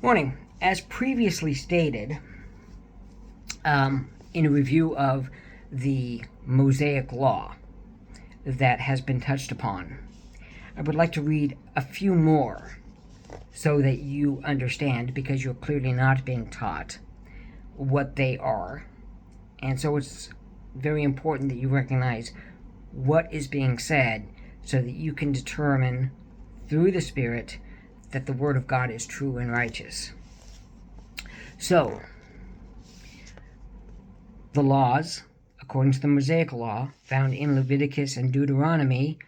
Morning. As previously stated, in a review of the Mosaic Law that has been touched upon, I would like to read a few more so that you understand, because you're clearly not being taught what they are. And so it's very important that you recognize what is being said so that you can determine through the Spirit that the Word of God is true and righteous. So, the laws, according to the Mosaic Law, found in Leviticus and Deuteronomy,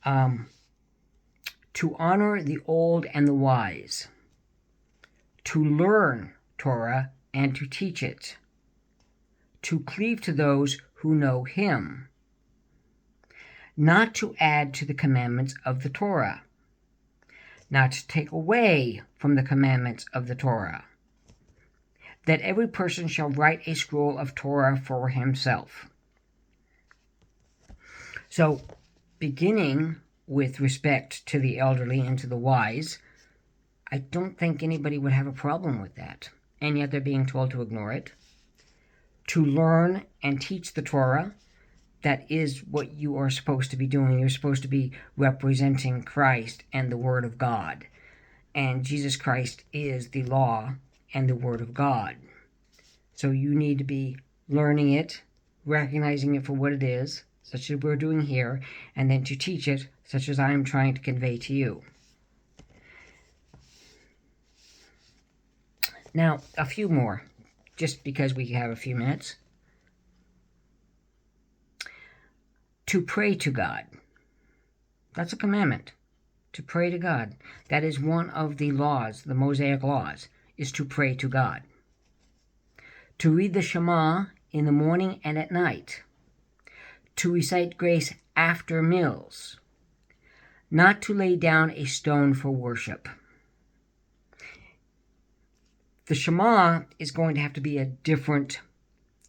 to honor the old and the wise, to learn Torah and to teach it, to cleave to those who know Him, not to add to the commandments of the Torah, not to take away from the commandments of the Torah, that every person shall write a scroll of Torah for himself. So, beginning with respect to the elderly and to the wise, I don't think anybody would have a problem with that, and yet they're being told to ignore it. To learn and teach the Torah, that is what you are supposed to be doing. You're supposed to be representing Christ and the Word of God. And Jesus Christ is the law and the Word of God. So you need to be learning it, recognizing it for what it is, such as we're doing here, and then to teach it, such as I am trying to convey to you. Now, a few more, just because we have a few minutes. To pray to God. That's a commandment. To pray to God. That is one of the laws, the Mosaic laws, is to pray to God. To read the Shema in the morning and at night. To recite grace after meals. Not to lay down a stone for worship. The Shema is going to have to be a different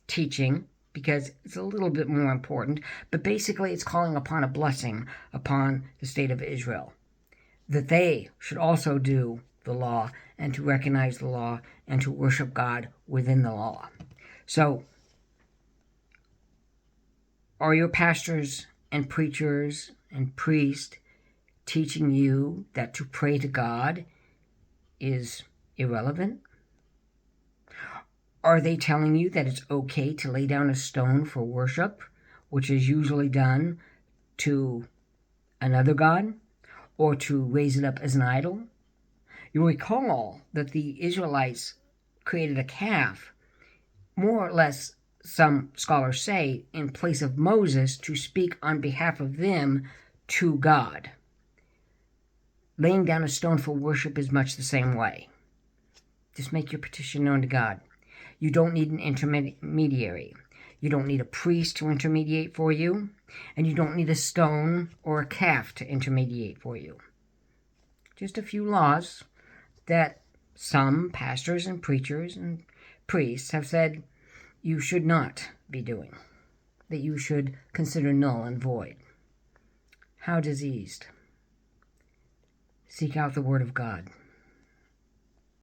teaching because it's a little bit more important, but basically it's calling upon a blessing upon the state of Israel, that they should also do the law and to recognize the law and to worship God within the law. So, are your pastors and preachers and priests teaching you that to pray to God is irrelevant? Are they telling you that it's okay to lay down a stone for worship, which is usually done to another god, or to raise it up as an idol? You recall that the Israelites created a calf, more or less, some scholars say, in place of Moses to speak on behalf of them to God. Laying down a stone for worship is much the same way. Just make your petition known to God. You don't need an intermediary. You don't need a priest to intermediate for you, and you don't need a stone or a calf to intermediate for you. Just a few laws that some pastors and preachers and priests have said you should not be doing, that you should consider null and void. How diseased. Seek out the Word of God.